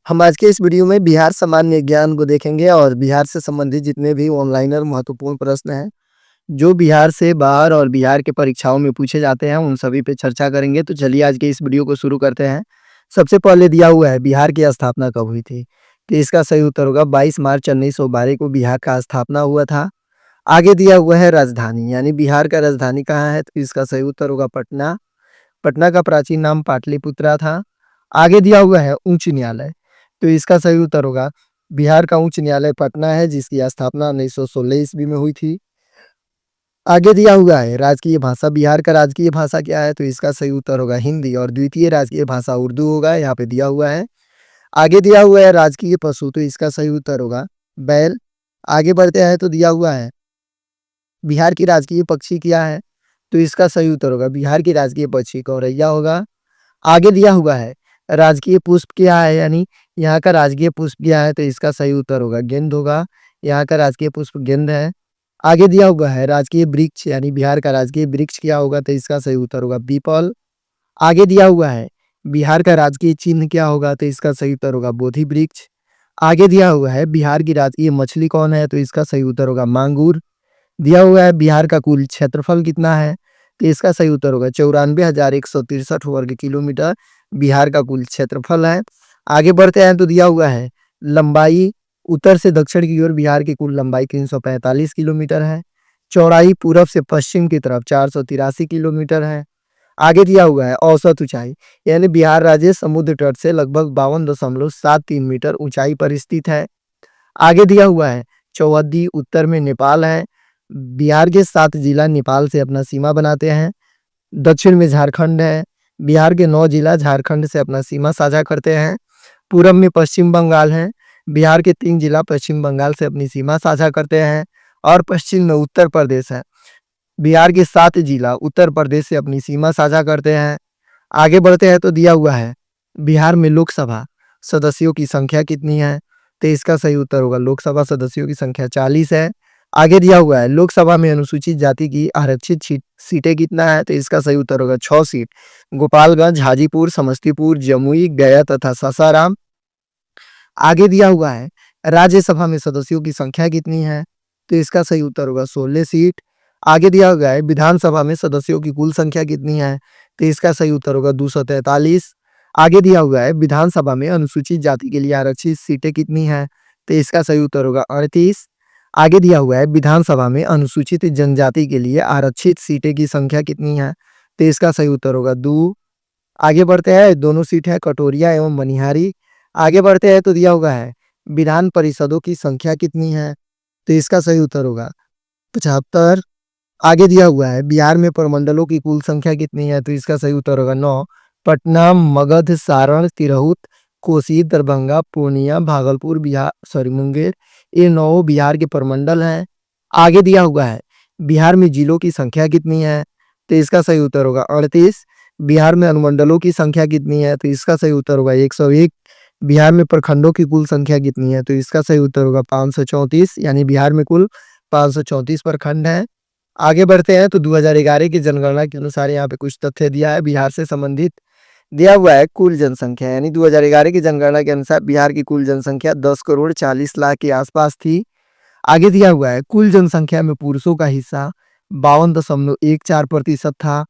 हम आज के इस वीडियो में बिहार सामान्य ज्ञान को देखेंगे और बिहार से संबंधित जितने भी ऑनलाइन और महत्वपूर्ण प्रश्न हैं, जो बिहार से बाहर और बिहार के परीक्षाओं में पूछे जाते हैं, उन सभी पे चर्चा करेंगे। तो चलिए आज के इस वीडियो को शुरू करते हैं। सबसे पहले दिया हुआ है बिहार की स्थापना कब हुई थी? तो इसका सही उत्तर होगा 22 मार्च 1912 को बिहार का स्थापना हुआ था। आगे दिया हुआ है राजधानी, यानी बिहार का राजधानी कहाँ है? तो इसका सही उत्तर होगा पटना। पटना का प्राचीन नाम पाटलिपुत्रा था। आगे दिया हुआ है उच्च न्यायालय, तो इसका सही उत्तर होगा बिहार का उच्च न्यायालय पटना है, जिसकी स्थापना 1916 ईस्वी में हुई थी। आगे दिया हुआ है राजकीय भाषा, बिहार का राजकीय भाषा क्या है? तो इसका सही उत्तर होगा हिंदी और द्वितीय राजकीय भाषा उर्दू होगा, यहाँ पे दिया हुआ है। आगे दिया हुआ है राजकीय पशु, तो इसका सही उत्तर होगा बैल। आगे बढ़ते हैं तो दिया हुआ है बिहार की राजकीय पक्षी क्या है? तो इसका सही उत्तर होगा बिहार की राजकीय पक्षी गौरैया होगा। आगे दिया हुआ है राजकीय पुष्प क्या है, यानी यहाँ का राजकीय पुष्प क्या है? तो इसका सही उत्तर होगा गेंद होगा। यहाँ का राजकीय पुष्प गेंद है। आगे दिया हुआ है राजकीय वृक्ष, यानी बिहार का राजकीय वृक्ष क्या होगा? तो इसका सही उत्तर होगा पीपल। आगे दिया हुआ है बिहार का राजकीय चिन्ह क्या होगा? तो इसका सही उत्तर होगा बोधि वृक्ष। आगे दिया हुआ है बिहार की राजकीय मछली कौन है? तो इसका सही उत्तर होगा मांगूर। दिया हुआ है बिहार का कुल क्षेत्रफल कितना है? तो इसका सही उत्तर होगा 94,163 वर्ग किलोमीटर बिहार का कुल क्षेत्रफल है। आगे बढ़ते हैं तो दिया हुआ है लंबाई, उत्तर से दक्षिण की ओर बिहार की कुल लंबाई 345 किलोमीटर है। चौड़ाई पूरब से पश्चिम की तरफ 483 किलोमीटर है। आगे दिया हुआ है औसत ऊंचाई, यानी बिहार राज्य समुद्र तट से लगभग 52.73 मीटर ऊंचाई पर स्थित है। आगे दिया हुआ है चौहद्दी, उत्तर में नेपाल है। बिहार के 7 जिला नेपाल से अपना सीमा बनाते हैं। दक्षिण में झारखंड है। बिहार के 9 जिला झारखंड से अपना सीमा साझा करते हैं। पूरब में पश्चिम बंगाल है। बिहार के 3 जिला पश्चिम बंगाल से अपनी सीमा साझा करते हैं। और पश्चिम में उत्तर प्रदेश है। बिहार के 7 जिला उत्तर प्रदेश से अपनी सीमा साझा करते हैं। आगे बढ़ते हैं तो दिया हुआ है बिहार में लोकसभा सदस्यों की संख्या कितनी है? तो इसका सही उत्तर होगा लोकसभा सदस्यों की संख्या 40 है। आगे दिया हुआ है लोकसभा में अनुसूचित जाति की आरक्षित सीटें कितना है? तो इसका सही उत्तर होगा 6 सीट। गोपालगंज, हाजीपुर, समस्तीपुर, जमुई, गया तथा सासाराम। आगे दिया हुआ है राज्यसभा में सदस्यों की संख्या कितनी है? तो इसका सही उत्तर होगा 16 सीट। आगे दिया हुआ है विधानसभा में सदस्यों की कुल संख्या कितनी है? तो इसका सही उत्तर होगा 243। आगे दिया हुआ है विधानसभा में अनुसूचित जाति के लिए आरक्षित सीटें कितनी हैं? तो इसका सही उत्तर होगा 38। आगे दिया हुआ है विधानसभा में अनुसूचित जनजाति के लिए आरक्षित सीटें की संख्या कितनी है? तो इसका सही उत्तर होगा 2। आगे बढ़ते हैं, दोनों सीट है कटोरिया एवं मनिहारी। आगे बढ़ते हैं तो दिया हुआ है विधान परिषदों की संख्या कितनी है? तो इसका सही उत्तर होगा 75। आगे दिया हुआ है बिहार में प्रमंडलों की कुल संख्या कितनी है? तो इसका सही उत्तर होगा 9। पटना, मगध, सारण, तिरहुत, कोसी, दरभंगा, पूर्णिया, भागलपुर, मुंगेर, ये 9 बिहार के प्रमंडल हैं। आगे दिया हुआ है बिहार में जिलों की संख्या कितनी है? तो इसका सही उत्तर होगा 38। बिहार में अनुमंडलों की संख्या कितनी है? तो इसका सही उत्तर होगा 101। बिहार में प्रखंडों की कुल संख्या कितनी है? तो इसका सही उत्तर होगा 534, यानी बिहार में कुल 534 प्रखंड हैं। आगे बढ़ते हैं तो 2011 की जनगणना के अनुसार यहाँ पे कुछ तथ्य दिया है बिहार से संबंधित। दिया हुआ है कुल जनसंख्या, यानी 2011 की जनगणना के अनुसार बिहार की कुल जनसंख्या 10 करोड़ 40 लाख के आसपास थी। आगे दिया हुआ है कुल जनसंख्या में पुरुषों का हिस्सा 52.14% था।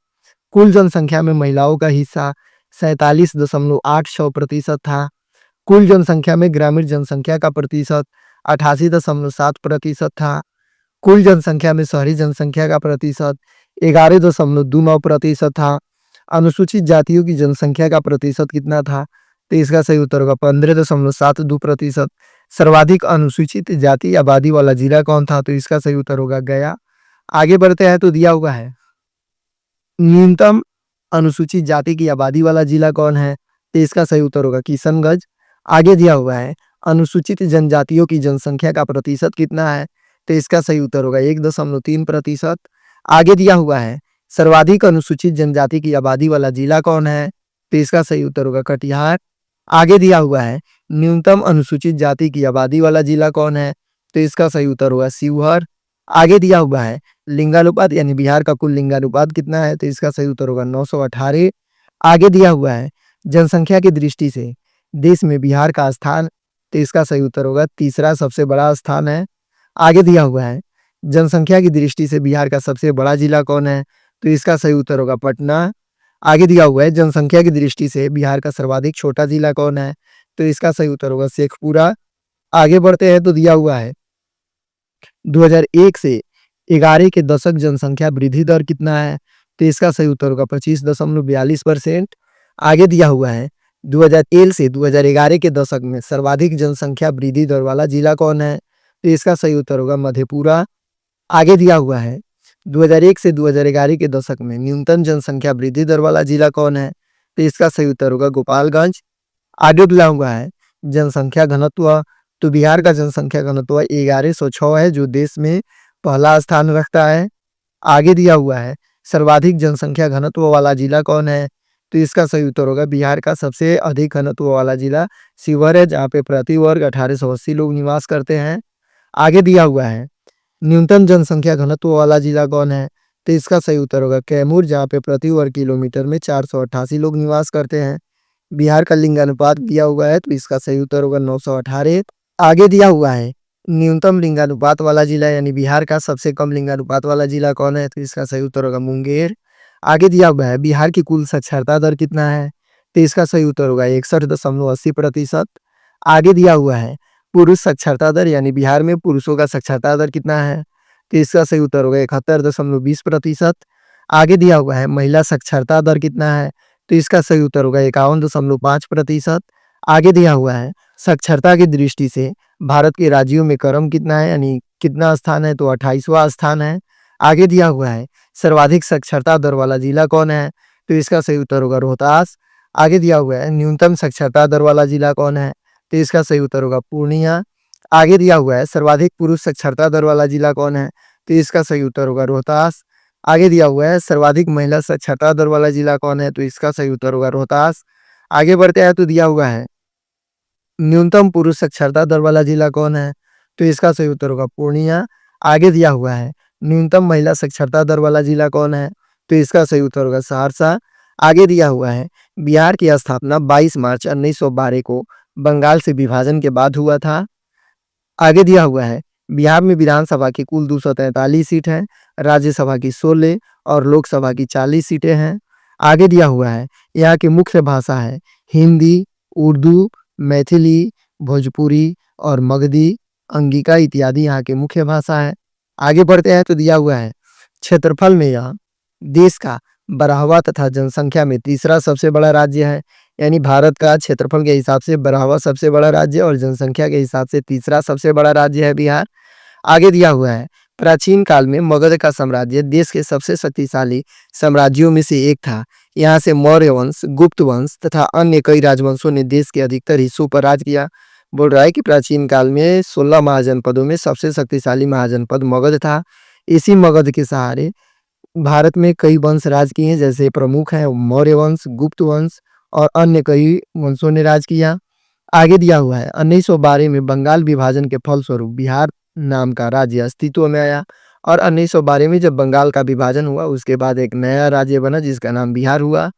कुल जनसंख्या में महिलाओं का हिस्सा 47.86% था। कुल जनसंख्या में ग्रामीण जनसंख्या का प्रतिशत 88.7% था। कुल जनसंख्या में शहरी जनसंख्या का प्रतिशत 11.29% था। अनुसूचित जातियों की जनसंख्या का प्रतिशत कितना था? तो इसका सही उत्तर होगा 15.72%। सर्वाधिक अनुसूचित जाति आबादी वाला जिला कौन था? तो इसका सही उत्तर होगा गया। आगे बढ़ते हैं तो दिया हुआ है न्यूनतम अनुसूचित जाति की आबादी वाला जिला कौन है? तो इसका सही उत्तर होगा किशनगंज। आगे दिया हुआ है अनुसूचित जनजातियों की जनसंख्या का प्रतिशत कितना है? तो इसका सही उत्तर होगा 1.3%। आगे दिया हुआ है सर्वाधिक अनुसूचित जनजाति की आबादी वाला जिला कौन है? तो इसका सही उत्तर होगा कटिहार। आगे दिया हुआ है न्यूनतम अनुसूचित जाति की आबादी वाला जिला कौन है? तो इसका सही उत्तर होगा शिवहर। आगे दिया हुआ है लिंगानुपात, यानी बिहार का कुल लिंगानुपात कितना है? तो इसका सही उत्तर होगा 918। आगे दिया हुआ है जनसंख्या की दृष्टि से देश में बिहार का स्थान, तो इसका सही उत्तर होगा तीसरा सबसे बड़ा स्थान है। आगे दिया हुआ है, जनसंख्या की दृष्टि से बिहार का सबसे बड़ा जिला कौन है? तो इसका सही उत्तर होगा पटना। आगे दिया हुआ है, जनसंख्या की दृष्टि से बिहार का सर्वाधिक छोटा जिला कौन है? तो इसका सही उत्तर होगा शेखपुरा। आगे बढ़ते हैं तो दिया हुआ है 2001 से 11 के दशक जनसंख्या वृद्धि दर कितना है? तो इसका सही उत्तर होगा 25.42%। आगे दिया हुआ है 2003 से 2011 के दशक में सर्वाधिक जनसंख्या वृद्धि दर वाला जिला कौन है? तो इसका सही उत्तर होगा मधेपुरा। आगे दिया हुआ है 2001 से 2011 के दशक में न्यूनतम जनसंख्या वृद्धि दर वाला जिला कौन है? तो इसका सही उत्तर होगा गोपालगंज। आगे दिया हुआ है जनसंख्या घनत्व, तो बिहार का जनसंख्या घनत्व 1106 है, जो देश में पहला स्थान रखता है। आगे दिया हुआ है सर्वाधिक जनसंख्या घनत्व वाला जिला कौन है? तो इसका सही उत्तर होगा बिहार का सबसे अधिक घनत्व वाला जिला शिवहर है, जहाँ पे प्रति वर्ग 1880 लोग निवास करते हैं। आगे दिया हुआ है न्यूनतम जनसंख्या घनत्व वाला जिला कौन है? तो इसका सही उत्तर होगा कैमूर, जहाँ पे प्रति वर्ग किलोमीटर में 488 लोग निवास करते हैं। बिहार का लिंगानुपात दिया हुआ है, तो इसका सही उत्तर होगा 918। आगे दिया हुआ है न्यूनतम लिंगानुपात वाला जिला यानी बिहार का सबसे कम लिंगानुपात वाला जिला कौन है? तो इसका सही उत्तर होगा मुंगेर। आगे दिया हुआ है बिहार की कुल साक्षरता दर कितना है? तो इसका सही उत्तर होगा 61.80%। आगे दिया हुआ है पुरुष साक्षरता दर यानी बिहार में पुरुषों का साक्षरता दर कितना है? तो इसका सही उत्तर होगा 71.20%। आगे दिया हुआ है महिला साक्षरता दर कितना है? तो इसका सही उत्तर होगा 51.5%। आगे दिया हुआ है साक्षरता की दृष्टि से भारत के राज्यों में क्रम कितना है यानी कितना स्थान है? तो 28वां स्थान है। आगे दिया हुआ है सर्वाधिक साक्षरता दर वाला जिला कौन है? तो इसका सही उत्तर होगा रोहतास। आगे दिया हुआ है न्यूनतम साक्षरता दर वाला जिला कौन है? तो इसका सही उत्तर होगा पूर्णिया। आगे दिया हुआ है सर्वाधिक पुरुष साक्षरता दर वाला जिला कौन है? तो इसका सही उत्तर होगा रोहतास। आगे दिया हुआ है सर्वाधिक महिला साक्षरता दर वाला जिला कौन है? तो इसका सही उत्तर होगा रोहतास। आगे बढ़ते हैं तो दिया हुआ है न्यूनतम पुरुष साक्षरता दर वाला जिला कौन है? तो इसका सही उत्तर होगा पूर्णिया। आगे दिया हुआ है न्यूनतम महिला साक्षरता दर वाला जिला कौन है? तो इसका सही उत्तर होगा सहरसा। आगे दिया हुआ है बिहार की स्थापना 22 मार्च 1912 को बंगाल से विभाजन के बाद हुआ था। आगे दिया हुआ है बिहार में विधानसभा की कुल 243 सीट हैं, राज्यसभा की 16 और लोकसभा की 40 सीटें हैं। आगे दिया हुआ है यहाँ की मुख्य भाषा है हिंदी, उर्दू, मैथिली, भोजपुरी और मगधी, अंगिका इत्यादि यहाँ की मुख्य भाषा है। आगे बढ़ते हैं तो दिया हुआ है क्षेत्रफल में यह देश का 12वां तथा जनसंख्या में तीसरा सबसे बड़ा राज्य है, यानी भारत का क्षेत्रफल के हिसाब से 12वां सबसे बड़ा राज्य और जनसंख्या के हिसाब से तीसरा सबसे बड़ा राज्य है बिहार। आगे दिया हुआ है प्राचीन काल में मगध का साम्राज्य देश के सबसे शक्तिशाली साम्राज्यों में से एक था। यहाँ से मौर्य वंश, गुप्त वंश तथा अन्य कई राजवंशों ने देश के अधिकतर हिस्सों पर राज किया। बोल रहा है कि प्राचीन काल में 16 महाजनपदों में सबसे शक्तिशाली महाजनपद मगध था। इसी मगध के सहारे भारत में कई वंश राज किए हैं, जैसे प्रमुख हैं मौर्य वंश, गुप्त वंश और अन्य कई वंशों ने राज किया। आगे दिया हुआ है 1912 में बंगाल विभाजन के फलस्वरूप बिहार नाम का राज्य अस्तित्व में आया और 1912 में जब बंगाल का विभाजन हुआ उसके बाद एक नया राज्य बना जिसका नाम बिहार हुआ।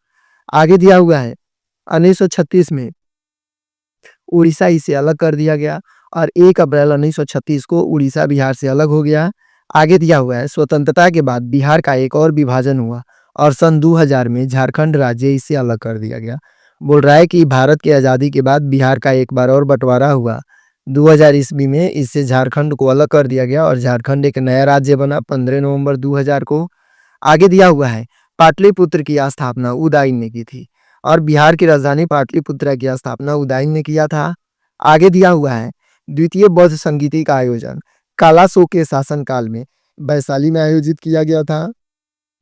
आगे दिया हुआ है 1936 में उड़ीसा इसे अलग कर दिया गया और 1 अप्रैल 1936 को उड़ीसा बिहार से अलग हो गया। आगे दिया हुआ है स्वतंत्रता के बाद बिहार का एक और विभाजन हुआ और सन 2000 में झारखंड राज्य इसे अलग कर दिया गया। बोल रहा है कि भारत की आज़ादी के बाद बिहार का एक बार और बंटवारा हुआ 2000 ईस्वी में, इससे झारखंड को अलग कर दिया गया और झारखंड एक नया राज्य बना 15 नवंबर 2000 को। आगे दिया हुआ है पाटलिपुत्र की स्थापना उदयन ने की थी और बिहार की राजधानी पाटलिपुत्र की स्थापना उदयन ने किया था। आगे दिया हुआ है द्वितीय बौद्ध संगीति का आयोजन कालासो के शासनकाल में वैशाली में आयोजित किया गया था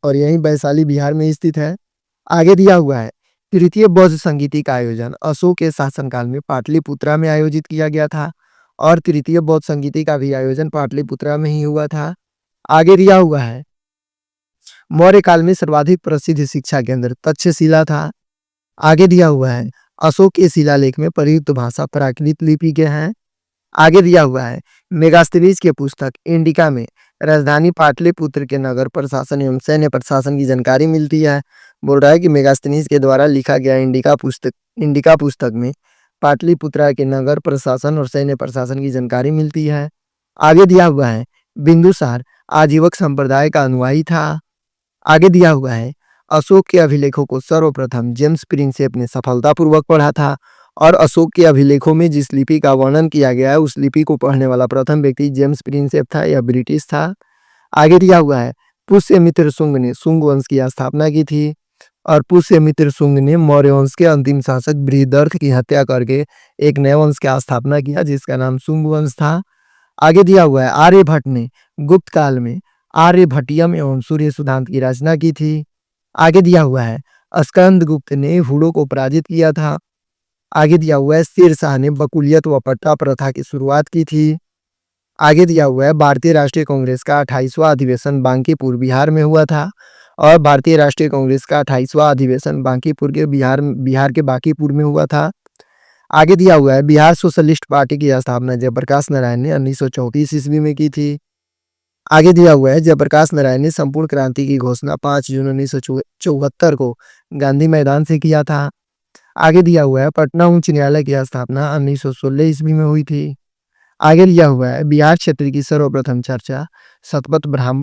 और यही वैशाली बिहार में स्थित है। आगे दिया हुआ है तृतीय बौद्ध संगीति का आयोजन अशोक के शासनकाल में पाटलिपुत्रा में आयोजित किया गया था और तृतीय बौद्ध संगीति का भी आयोजन पाटलिपुत्रा में ही हुआ था। आगे दिया हुआ है मौर्य काल में सर्वाधिक प्रसिद्ध शिक्षा केंद्र तक्षशिला था। आगे दिया हुआ है अशोक के शिलालेख में प्रयुक्त भाषा प्राकृत लिपि के हैं। आगे दिया हुआ है मेगास्थनीज के पुस्तक इंडिका में राजधानी पाटलिपुत्र के नगर प्रशासन एवं सैन्य प्रशासन की जानकारी मिलती है। बोल रहा है कि मेगास्थनीज के द्वारा लिखा गया इंडिका पुस्तक में पाटलिपुत्रा के नगर प्रशासन और सैन्य प्रशासन की जानकारी मिलती है। आगे दिया हुआ है बिंदुसार आजीवक संप्रदाय का अनुयायी था। आगे दिया हुआ है अशोक के अभिलेखों को सर्वप्रथम जेम्स प्रिंसेप ने सफलतापूर्वक पढ़ा था। और अशोक के अभिलेखों में जिस लिपि का वर्णन किया गया है उस लिपि को पढ़ने वाला प्रथम व्यक्ति जेम्स प्रिंसेप था, यह ब्रिटिश था। आगे दिया हुआ है पुष्यमित्र शुंग ने शुंग वंश की स्थापना की थी। और पुष्यमित्र शुंग ने मौर्य वंश के अंतिम शासक बृहदर्थ की हत्या करके एक नए वंश की स्थापना किया जिसका नाम शुंग वंश था। आगे दिया हुआ है आर्यभट्ट ने गुप्त काल में आर्यभट्टियम एवं सूर्य सिद्धांत की रचना की थी। आगे दिया हुआ है स्कंदगुप्त ने हुड़ों को पराजित किया था। आगे दिया हुआ है शेरशाह ने बकुलियत व पट्टा प्रथा की शुरुआत की थी। आगे दिया हुआ है भारतीय राष्ट्रीय कांग्रेस का 28वां अधिवेशन बांकीपुर बिहार में हुआ था। और भारतीय राष्ट्रीय कांग्रेस का 28वां अधिवेशन बांकीपुर के बिहार के बांकीपुर में हुआ था। आगे दिया हुआ है बिहार सोशलिस्ट पार्टी की स्थापना जयप्रकाश नारायण ने 1934 ईस्वी में की थी। आगे दिया हुआ है जयप्रकाश नारायण ने संपूर्ण क्रांति की घोषणा 5 जून 1974 को गांधी मैदान से किया था। आगे दिया हुआ है पटना उच्च न्यायालय की स्थापना 1916 ईस्वी में हुई थी। आगे दिया हुआ है बिहार क्षेत्र की सर्वप्रथम चर्चा शतपथ ब्राह्मण